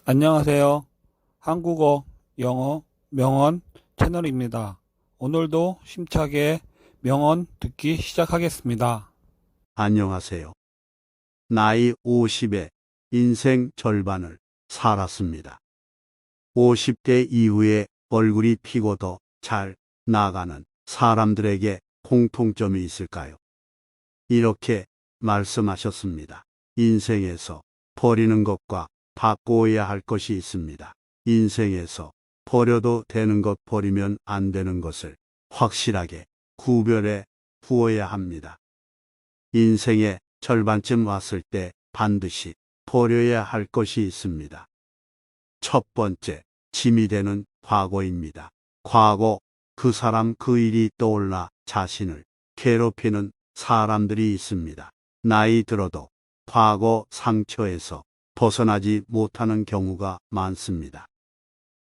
안녕하세요. 한국어, 영어, 명언 채널입니다. 오늘도 힘차게 명언 듣기 시작하겠습니다. 안녕하세요. 나이 50에 인생 절반을 살았습니다. 50대 이후에 얼굴이 피고 더 잘 나가는 사람들에게 공통점이 있을까요? 이렇게 말씀하셨습니다. 인생에서 버리는 것과 바꿔야 할 것이 있습니다. 인생에서 버려도 되는 것, 버리면 안 되는 것을 확실하게 구별해 두어야 합니다. 인생의 절반쯤 왔을 때 반드시 버려야 할 것이 있습니다. 첫 번째, 짐이 되는 과거입니다. 과거, 그 사람 그 일이 떠올라 자신을 괴롭히는 사람들이 있습니다. 나이 들어도 과거 상처에서 벗어나지 못하는 경우가 많습니다.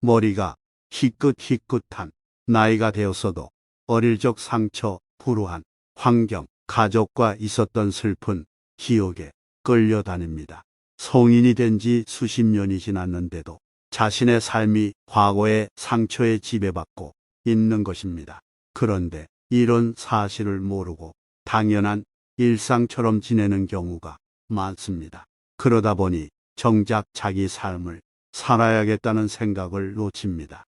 머리가 희끗희끗한 나이가 되었어도 어릴 적 상처, 불우한 환경, 가족과 있었던 슬픈 기억에 끌려다닙니다. 성인이 된 지 수십 년이 지났는데도 자신의 삶이 과거의 상처에 지배받고 있는 것입니다. 그런데 이런 사실을 모르고 당연한 일상처럼 지내는 경우가 많습니다. 그러다 보니 정작 자기 삶을 살아야겠다는 생각을 놓칩니다.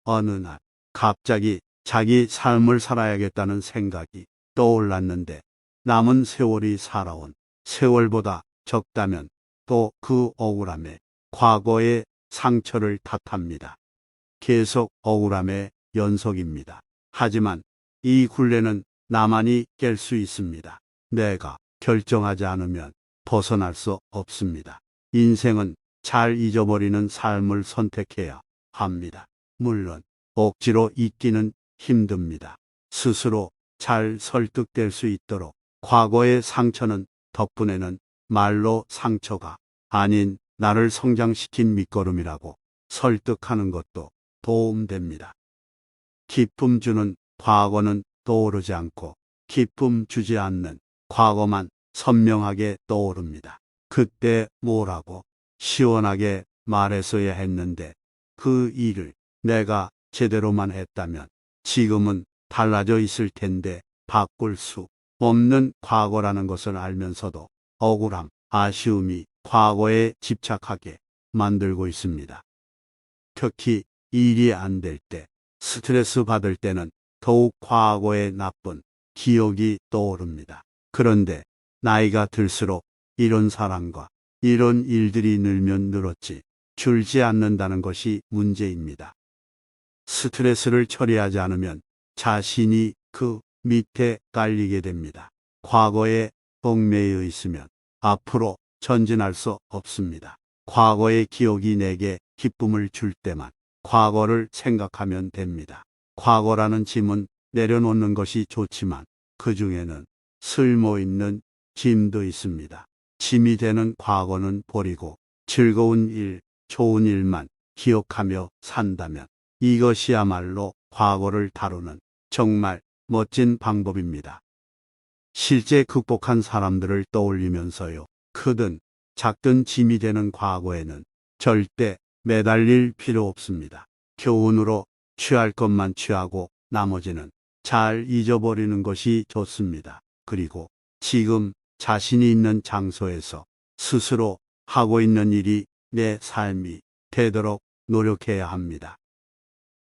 어느 날 갑자기 자기 삶을 살아야겠다는 생각이 떠올랐는데 남은 세월이 살아온 세월보다 적다면 또 그 억울함에 과거의 상처를 탓합니다. 계속 억울함의 연속입니다. 하지만 이 굴레는 나만이 깰 수 있습니다. 내가 결정하지 않으면 벗어날 수 없습니다. 인생은 잘 잊어버리는 삶을 선택해야 합니다. 물론 억지로 잊기는 힘듭니다. 스스로 잘 설득될 수 있도록 과거의 상처는 덕분에는 말로 상처가 아닌 나를 성장시킨 밑거름이라고 설득하는 것도 도움됩니다. 기쁨 주는 과거는 떠오르지 않고 기쁨 주지 않는 과거만 선명하게 떠오릅니다. 그때 뭐라고 시원하게 말했어야 했는데 그 일을 내가 제대로만 했다면 지금은 달라져 있을 텐데 바꿀 수 없는 과거라는 것을 알면서도 억울함, 아쉬움이 과거에 집착하게 만들고 있습니다. 특히 일이 안 될 때, 스트레스 받을 때는 더욱 과거의 나쁜 기억이 떠오릅니다. 그런데 나이가 들수록 이런 사람과 이런 일들이 늘면 늘었지 줄지 않는다는 것이 문제입니다. 스트레스를 처리하지 않으면 자신이 그 밑에 깔리게 됩니다. 과거에 얽매여 있으면 앞으로 전진할 수 없습니다. 과거의 기억이 내게 기쁨을 줄 때만 과거를 생각하면 됩니다. 과거라는 짐은 내려놓는 것이 좋지만 그 중에는 쓸모있는 짐도 있습니다. 짐이 되는 과거는 버리고 즐거운 일, 좋은 일만 기억하며 산다면 이것이야말로 과거를 다루는 정말 멋진 방법입니다. 실제 극복한 사람들을 떠올리면서요. 크든 작든 짐이 되는 과거에는 절대 매달릴 필요 없습니다. 교훈으로 취할 것만 취하고 나머지는 잘 잊어버리는 것이 좋습니다. 그리고 지금 자신이 있는 장소에서 스스로 하고 있는 일이 내 삶이 되도록 노력해야 합니다.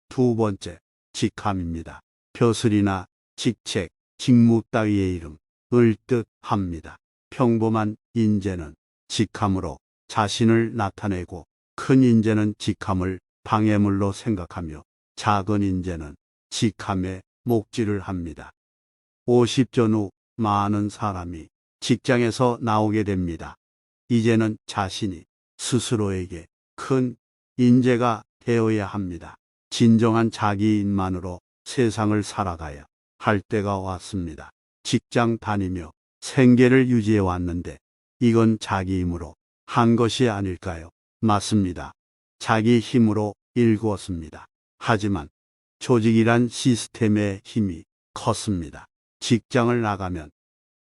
두 번째, 직함입니다. 벼슬이나 직책, 직무 따위의 이름을 뜻합니다. 평범한 인재는 직함으로 자신을 나타내고 큰 인재는 직함을 방해물로 생각하며 작은 인재는 직함에 목질을 합니다. 50전 후 많은 사람이 직장에서 나오게 됩니다. 이제는 자신이 스스로에게 큰 인재가 되어야 합니다. 진정한 자기인만으로 세상을 살아가야 할 때가 왔습니다. 직장 다니며 생계를 유지해 왔는데 이건 자기 힘으로 한 것이 아닐까요? 맞습니다. 자기 힘으로 일구었습니다. 하지만 조직이란 시스템의 힘이 컸습니다. 직장을 나가면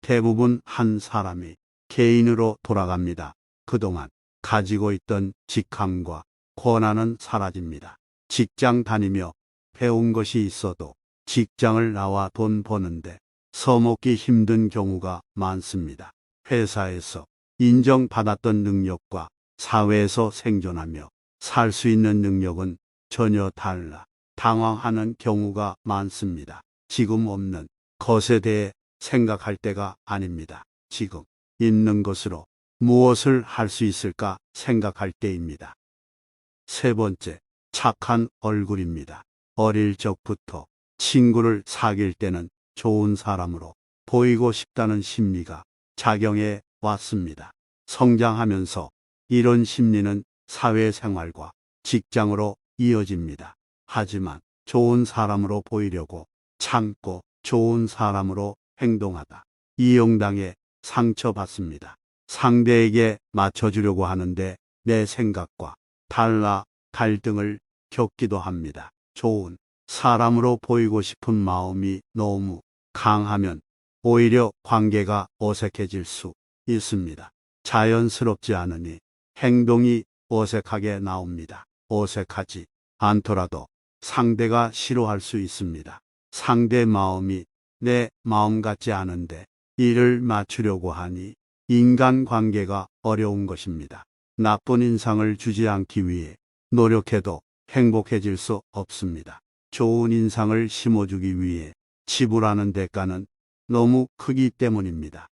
대부분 한 사람이 개인으로 돌아갑니다. 그동안 가지고 있던 직함과 권한은 사라집니다. 직장 다니며 배운 것이 있어도 직장을 나와 돈 버는데 써먹기 힘든 경우가 많습니다. 회사에서 인정받았던 능력과 사회에서 생존하며 살 수 있는 능력은 전혀 달라 당황하는 경우가 많습니다. 지금 없는 것에 대해 생각할 때가 아닙니다. 지금 있는 것으로 무엇을 할 수 있을까 생각할 때입니다. 세 번째, 착한 얼굴입니다. 어릴 적부터 친구를 사귈 때는 좋은 사람으로 보이고 싶다는 심리가 작용해 왔습니다. 성장하면서 이런 심리는 사회생활과 직장으로 이어집니다. 하지만 좋은 사람으로 보이려고 참고 좋은 사람으로 행동하다 이용당해 상처받습니다. 상대에게 맞춰주려고 하는데 내 생각과 달라 갈등을 겪기도 합니다. 좋은 사람으로 보이고 싶은 마음이 너무 강하면 오히려 관계가 어색해질 수 있습니다. 자연스럽지 않으니 행동이 어색하게 나옵니다. 어색하지 않더라도 상대가 싫어할 수 있습니다. 상대 마음이 내 마음 같지 않은데 이를 맞추려고 하니 인간관계가 어려운 것입니다. 나쁜 인상을 주지 않기 위해 노력해도 행복해질 수 없습니다. 좋은 인상을 심어주기 위해 지불하는 대가는 너무 크기 때문입니다.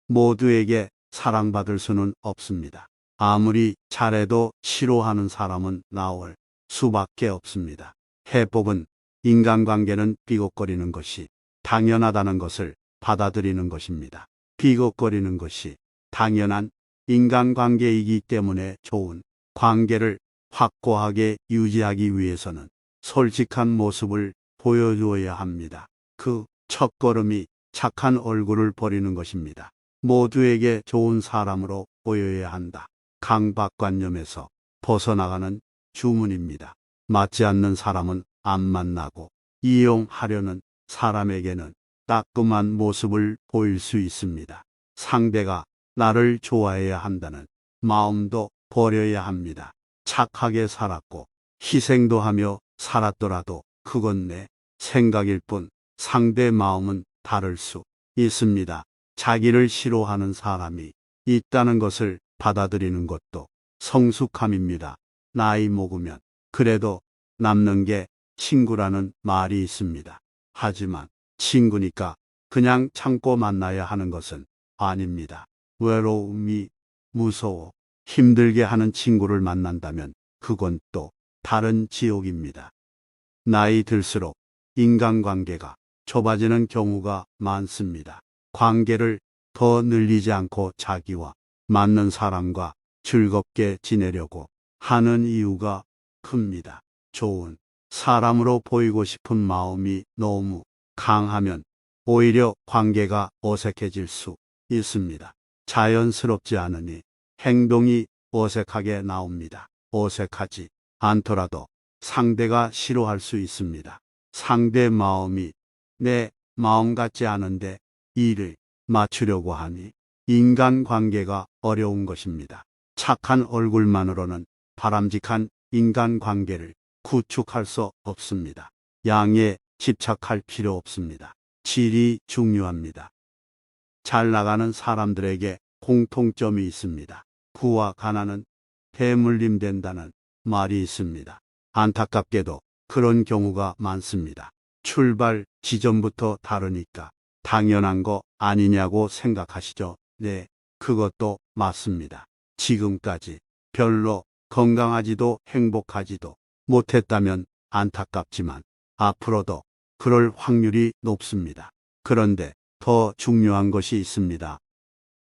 모두에게 사랑받을 수는 없습니다. 아무리 잘해도 싫어하는 사람은 나올 수밖에 없습니다. 해법은 인간관계는 삐걱거리는 것이 당연하다는 것을 받아들이는 것입니다. 삐걱거리는 것이 당연한 인간관계이기 때문에 좋은 관계를 확고하게 유지하기 위해서는 솔직한 모습을 보여주어야 합니다. 그 첫걸음이 착한 얼굴을 버리는 것입니다. 모두에게 좋은 사람으로 보여야 한다. 강박관념에서 벗어나가는 주문입니다. 맞지 않는 사람은 안 만나고 이용하려는 사람에게는 따끔한 모습을 보일 수 있습니다. 상대가 나를 좋아해야 한다는 마음도 버려야 합니다. 착하게 살았고 희생도 하며 살았더라도 그건 내 생각일 뿐 상대 마음은 다를 수 있습니다. 자기를 싫어하는 사람이 있다는 것을 받아들이는 것도 성숙함입니다. 나이 먹으면 그래도 남는 게 친구라는 말이 있습니다. 하지만 친구니까 그냥 참고 만나야 하는 것은 아닙니다. 외로움이 무서워 힘들게 하는 친구를 만난다면 그건 또 다른 지옥입니다. 나이 들수록 인간관계가 좁아지는 경우가 많습니다. 관계를 더 늘리지 않고 자기와 맞는 사람과 즐겁게 지내려고 하는 이유가 큽니다. 좋은 사람으로 보이고 싶은 마음이 너무 강하면 오히려 관계가 어색해질 수 있습니다. 자연스럽지 않으니 행동이 어색하게 나옵니다. 어색하지 않더라도 상대가 싫어할 수 있습니다. 상대 마음이 내 마음 같지 않은데 이를 맞추려고 하니 인간관계가 어려운 것입니다. 착한 얼굴만으로는 바람직한 인간관계를 구축할 수 없습니다. 양에 집착할 필요 없습니다. 질이 중요합니다. 잘 나가는 사람들에게 공통점이 있습니다. 부와 가난은 대물림된다는 말이 있습니다. 안타깝게도 그런 경우가 많습니다. 출발 지점부터 다르니까 당연한 거 아니냐고 생각하시죠? 네, 그것도 맞습니다. 지금까지 별로 건강하지도 행복하지도 못했다면 안타깝지만 앞으로도 그럴 확률이 높습니다. 그런데 더 중요한 것이 있습니다.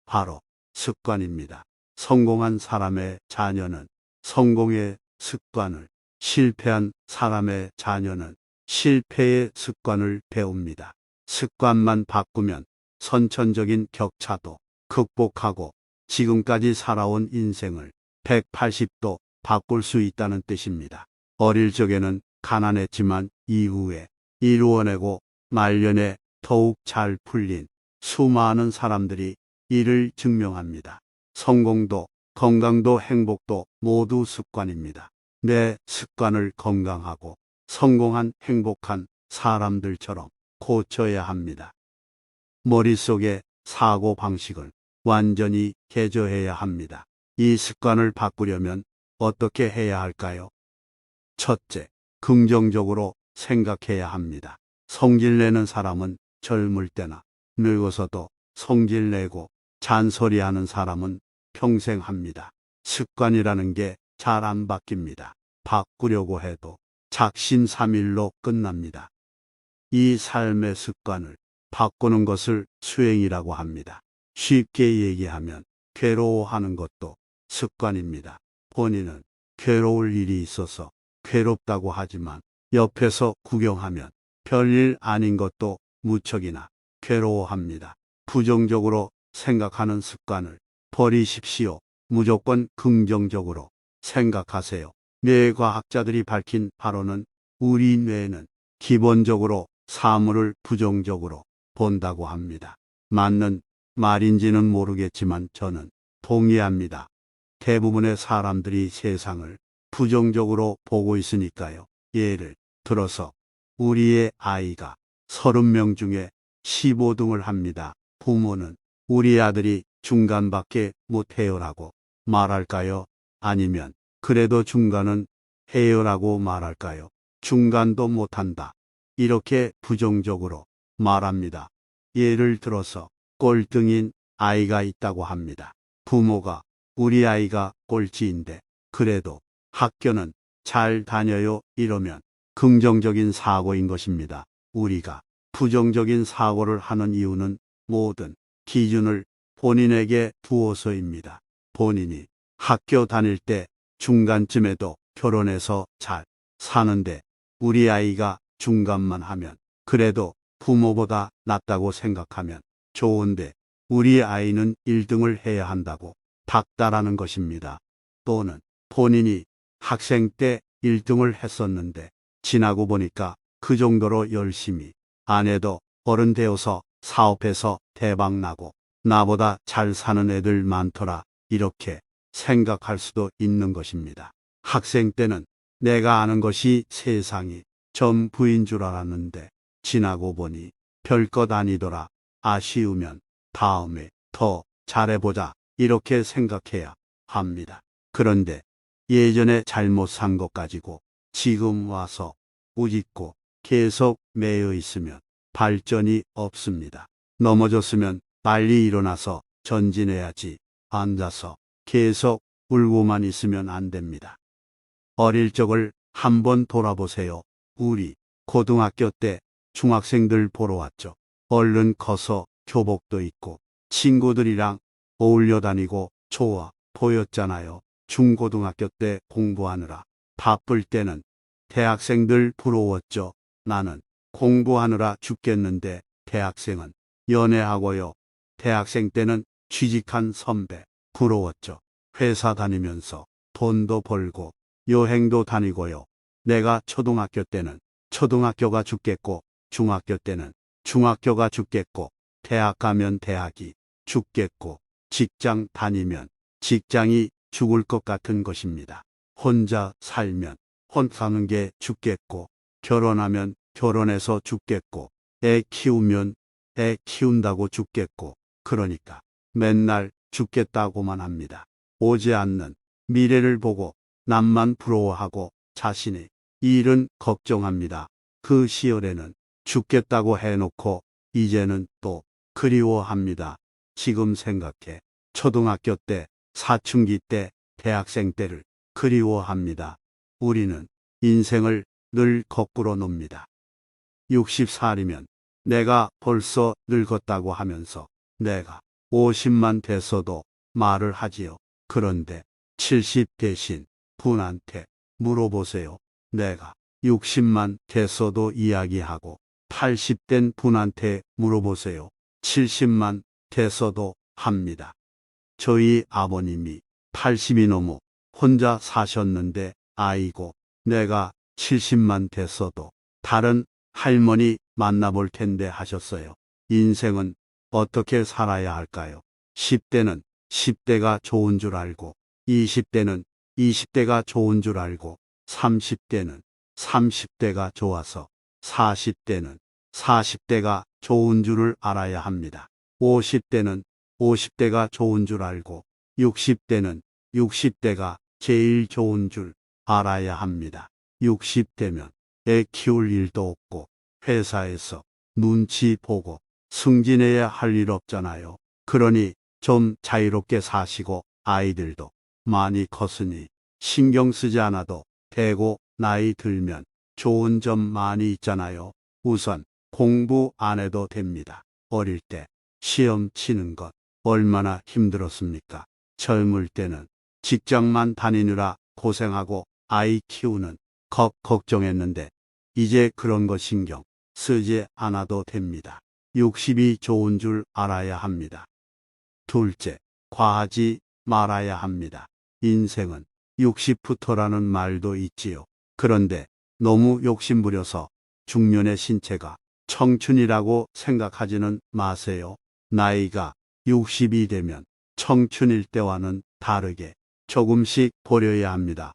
바로 습관입니다. 성공한 사람의 자녀는 성공의 습관을, 실패한 사람의 자녀는 실패의 습관을 배웁니다. 습관만 바꾸면 선천적인 격차도 극복하고 지금까지 살아온 인생을 180도 바꿀 수 있다는 뜻입니다. 어릴 적에는 가난했지만 이후에 이루어내고 말년에 더욱 잘 풀린 수많은 사람들이 이를 증명합니다. 성공도 건강도 행복도 모두 습관입니다. 내 습관을 건강하고 성공한 행복한 사람들처럼 고쳐야 합니다. 머릿속의 사고 방식을 완전히 개조해야 합니다. 이 습관을 바꾸려면 어떻게 해야 할까요? 첫째, 긍정적으로 생각해야 합니다. 성질내는 사람은 젊을 때나 늙어서도 성질내고 잔소리하는 사람은 평생 합니다. 습관이라는 게 잘 안 바뀝니다. 바꾸려고 해도 작심삼일로 끝납니다. 이 삶의 습관을 바꾸는 것을 수행이라고 합니다. 쉽게 얘기하면 괴로워하는 것도 습관입니다. 본인은 괴로울 일이 있어서 괴롭다고 하지만 옆에서 구경하면 별일 아닌 것도 무척이나 괴로워합니다. 부정적으로 생각하는 습관을 버리십시오. 무조건 긍정적으로 생각하세요. 뇌과학자들이 밝힌 바로는 우리 뇌는 기본적으로 사물을 부정적으로 본다고 합니다. 맞는 말인지는 모르겠지만 저는 동의합니다. 대부분의 사람들이 세상을 부정적으로 보고 있으니까요. 예를 들어서 우리의 아이가 30명 중에 15등을 합니다. 부모는 우리 아들이 중간밖에 못해요라고 말할까요? 아니면 그래도 중간은 해요라고 말할까요? 중간도 못한다. 이렇게 부정적으로 말합니다. 예를 들어서 꼴등인 아이가 있다고 합니다. 부모가 우리 아이가 꼴찌인데 그래도 학교는 잘 다녀요 이러면 긍정적인 사고인 것입니다. 우리가 부정적인 사고를 하는 이유는 모든 기준을 본인에게 두어서입니다. 본인이 학교 다닐 때 중간쯤에도 결혼해서 잘 사는데 우리 아이가 중간만 하면 그래도 부모보다 낫다고 생각하면 좋은데 우리 아이는 1등을 해야 한다고 닥달하는 것입니다. 또는 본인이 학생 때 1등을 했었는데 지나고 보니까 그 정도로 열심히 안 해도 어른 되어서 사업해서 대박 나고 나보다 잘 사는 애들 많더라 이렇게 생각할 수도 있는 것입니다. 학생 때는 내가 아는 것이 세상이 전부인 줄 알았는데 지나고 보니 별것 아니더라. 아쉬우면 다음에 더 잘해보자 이렇게 생각해야 합니다. 그런데 예전에 잘못 산 것 가지고 지금 와서 우짓고 계속 매여 있으면 발전이 없습니다. 넘어졌으면 빨리 일어나서 전진해야지 앉아서 계속 울고만 있으면 안 됩니다. 어릴 적을 한번 돌아보세요. 우리 고등학교 때 중학생들 보러 왔죠. 얼른 커서 교복도 입고 친구들이랑 어울려 다니고 좋아 보였잖아요. 중고등학교 때 공부하느라 바쁠 때는 대학생들 부러웠죠. 나는 공부하느라 죽겠는데 대학생은 연애하고요. 대학생 때는 취직한 선배 부러웠죠. 회사 다니면서 돈도 벌고 여행도 다니고요. 내가 초등학교 때는 초등학교가 죽겠고 중학교 때는 중학교가 죽겠고 대학 가면 대학이 죽겠고 직장 다니면 직장이 죽을 것 같은 것입니다. 혼자 살면 혼자 사는 게 죽겠고 결혼하면 결혼해서 죽겠고 애 키우면 애 키운다고 죽겠고 그러니까 맨날 죽겠다고만 합니다. 오지 않는 미래를 보고 남만 부러워하고 자신의 일은 걱정합니다. 그 시절에는 죽겠다고 해놓고 이제는 또 그리워합니다. 지금 생각해 초등학교 때, 사춘기 때, 대학생 때를 그리워합니다. 우리는 인생을 늘 거꾸로 놉니다. 60살이면 내가 벌써 늙었다고 하면서 내가 50만 됐어도 말을 하지요. 그런데 70 대신 분한테 물어보세요. 내가 60만 됐어도 이야기하고 80된 분한테 물어보세요. 70만 됐어도 합니다. 저희 아버님이 80이 넘어 혼자 사셨는데 아이고 내가 70만 됐어도 다른 할머니 만나볼 텐데 하셨어요. 인생은 어떻게 살아야 할까요? 10대는 10대가 좋은 줄 알고 20대는 20대가 좋은 줄 알고 30대는 30대가 좋아서 40대는 40대가 좋은 줄을 알아야 합니다. 50대는 50대가 좋은 줄 알고 60대는 60대가 제일 좋은 줄 알아야 합니다. 60대면 애 키울 일도 없고 회사에서 눈치 보고 승진해야 할 일 없잖아요. 그러니 좀 자유롭게 사시고 아이들도 많이 컸으니 신경 쓰지 않아도 되고 나이 들면 좋은 점 많이 있잖아요. 우선 공부 안 해도 됩니다. 어릴 때 시험 치는 것 얼마나 힘들었습니까? 젊을 때는 직장만 다니느라 고생하고 아이 키우는 것 걱정했는데 이제 그런 거 신경 쓰지 않아도 됩니다. 60이 좋은 줄 알아야 합니다. 둘째, 과하지 말아야 합니다. 인생은 60부터라는 말도 있지요. 그런데 너무 욕심부려서 중년의 신체가 청춘이라고 생각하지는 마세요. 나이가 60이 되면 청춘일 때와는 다르게 조금씩 버려야 합니다.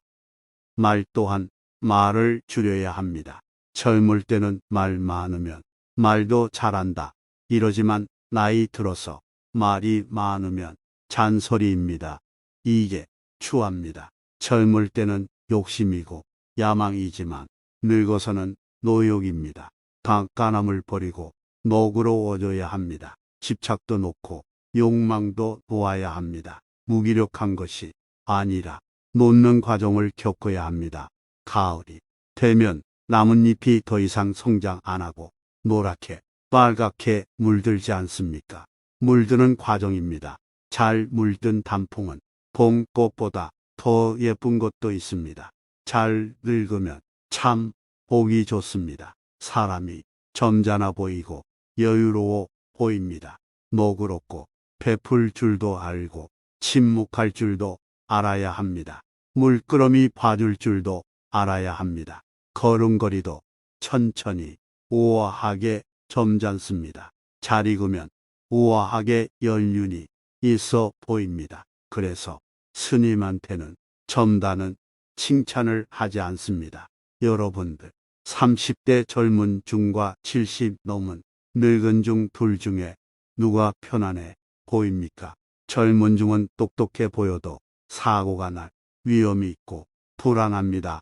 말 또한 말을 줄여야 합니다. 젊을 때는 말 많으면 말도 잘한다 이러지만 나이 들어서 말이 많으면 잔소리입니다. 이게 추합니다. 젊을 때는 욕심이고 야망이지만 늙어서는 노욕입니다. 깐깐함을 버리고 너그러워져야 합니다. 집착도 놓고 욕망도 놓아야 합니다. 무기력한 것이 아니라 놓는 과정을 겪어야 합니다. 가을이 되면 나뭇잎이 더 이상 성장 안 하고 노랗게 빨갛게 물들지 않습니까? 물드는 과정입니다. 잘 물든 단풍은 봄꽃보다 더 예쁜 것도 있습니다. 잘 늙으면 참 보기 좋습니다. 사람이 점잖아 보이고 여유로워 보입니다. 너그럽고 베풀 줄도 알고 침묵할 줄도 알아야 합니다. 물끄러미 봐줄 줄도 알아야 합니다. 걸음걸이도 천천히 우아하게 점잖습니다. 잘 익으면 우아하게 연륜이 있어 보입니다. 그래서 스님한테는 점다는 칭찬을 하지 않습니다. 여러분들 30대 젊은 중과 70 넘은 늙은 중 둘 중에 누가 편안해 보입니까? 젊은 중은 똑똑해 보여도 사고가 날 위험이 있고 불안합니다.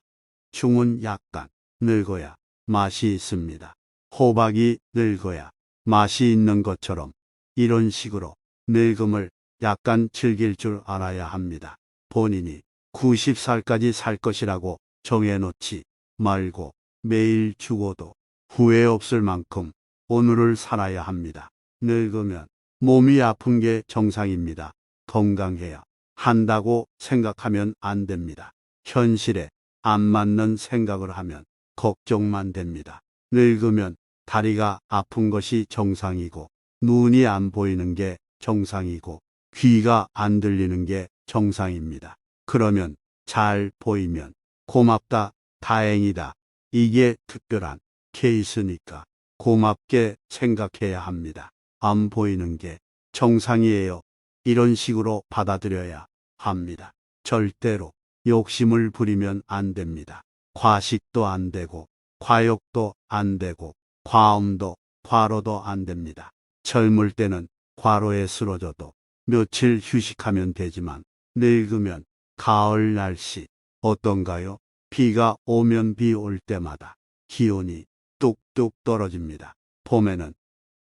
중은 약간 늙어야 맛이 있습니다. 호박이 늙어야 맛이 있는 것처럼 이런 식으로 늙음을 약간 즐길 줄 알아야 합니다. 본인이 90살까지 살 것이라고 정해놓지 말고 매일 죽어도 후회 없을 만큼 오늘을 살아야 합니다. 늙으면 몸이 아픈 게 정상입니다. 건강해야 한다고 생각하면 안 됩니다. 현실에 안 맞는 생각을 하면 걱정만 됩니다. 늙으면 다리가 아픈 것이 정상이고 눈이 안 보이는 게 정상이고 귀가 안 들리는 게 정상입니다. 그러면 잘 보이면 고맙다, 다행이다. 이게 특별한 케이스니까 고맙게 생각해야 합니다. 안 보이는 게 정상이에요. 이런 식으로 받아들여야 합니다. 절대로 욕심을 부리면 안 됩니다. 과식도 안 되고 과욕도 안 되고 과음도 과로도 안 됩니다. 젊을 때는 과로에 쓰러져도 며칠 휴식하면 되지만 늙으면 가을 날씨 어떤가요? 비가 오면 비 올 때마다 기온이 뚝뚝 떨어집니다. 봄에는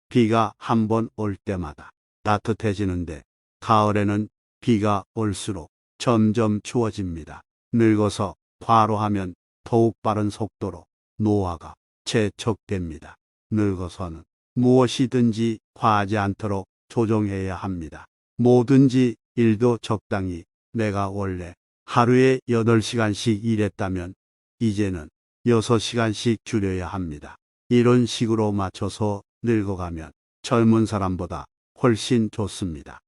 비가 한 번 올 때마다 따뜻해지는데 가을에는 비가 올수록 점점 추워집니다. 늙어서 과로하면 더욱 빠른 속도로 노화가 재촉됩니다. 늙어서는 무엇이든지 과하지 않도록 조정해야 합니다. 뭐든지 일도 적당히 내가 원래 하루에 8시간씩 일했다면 이제는 6시간씩 줄여야 합니다. 이런 식으로 맞춰서 늙어가면 젊은 사람보다 훨씬 좋습니다.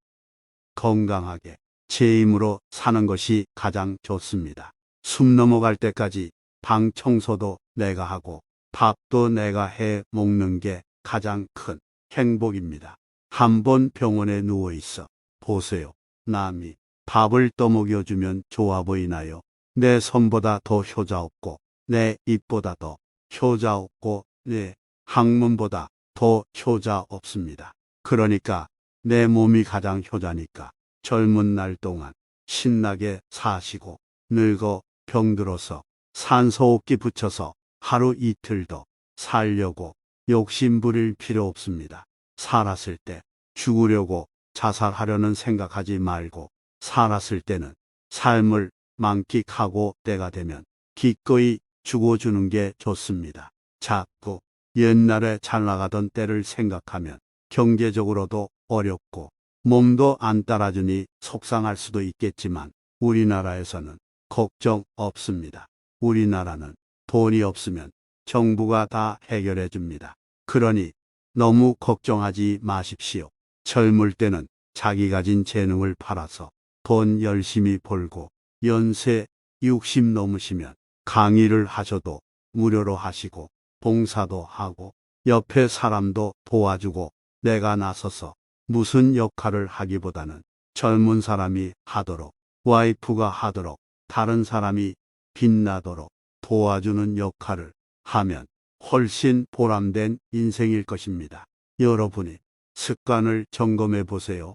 건강하게 제 힘으로 사는 것이 가장 좋습니다. 숨 넘어갈 때까지 방 청소도 내가 하고 밥도 내가 해 먹는 게 가장 큰 행복입니다. 한번 병원에 누워 있어 보세요. 남이 밥을 떠먹여주면 좋아 보이나요? 내 손보다 더 효자 없고, 내 입보다 더 효자 없고, 내 학문보다 더 효자 없습니다. 그러니까 내 몸이 가장 효자니까 젊은 날 동안 신나게 사시고 늙어 병들어서 산소호흡기 붙여서 하루 이틀 더 살려고 욕심 부릴 필요 없습니다. 살았을 때 죽으려고 자살하려는 생각하지 말고 살았을 때는 삶을 만끽하고 때가 되면 기꺼이 죽어주는 게 좋습니다. 자꾸 옛날에 잘 나가던 때를 생각하면 경제적으로도 어렵고 몸도 안 따라주니 속상할 수도 있겠지만 우리나라에서는 걱정 없습니다. 우리나라는 돈이 없으면 정부가 다 해결해 줍니다. 그러니 너무 걱정하지 마십시오. 젊을 때는 자기 가진 재능을 팔아서 돈 열심히 벌고 연세 60 넘으시면 강의를 하셔도 무료로 하시고 봉사도 하고 옆에 사람도 도와주고 내가 나서서 무슨 역할을 하기보다는 젊은 사람이 하도록 와이프가 하도록 다른 사람이 빛나도록 도와주는 역할을 하면 훨씬 보람된 인생일 것입니다. 여러분이 습관을 점검해 보세요.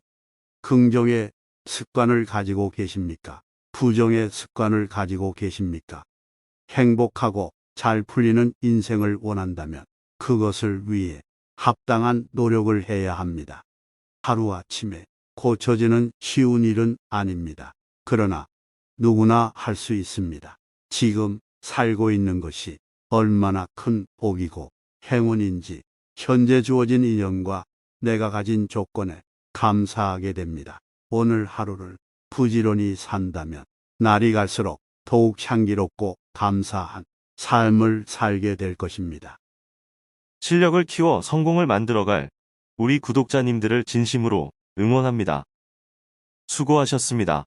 긍정의 습관을 가지고 계십니까? 부정의 습관을 가지고 계십니까? 행복하고 잘 풀리는 인생을 원한다면 그것을 위해 합당한 노력을 해야 합니다. 하루아침에 고쳐지는 쉬운 일은 아닙니다. 그러나 누구나 할 수 있습니다. 지금 살고 있는 것이 얼마나 큰 복이고 행운인지 현재 주어진 인연과 내가 가진 조건에 감사하게 됩니다. 오늘 하루를 부지런히 산다면 날이 갈수록 더욱 향기롭고 감사한 삶을 살게 될 것입니다. 실력을 키워 성공을 만들어갈 우리 구독자님들을 진심으로 응원합니다. 수고하셨습니다.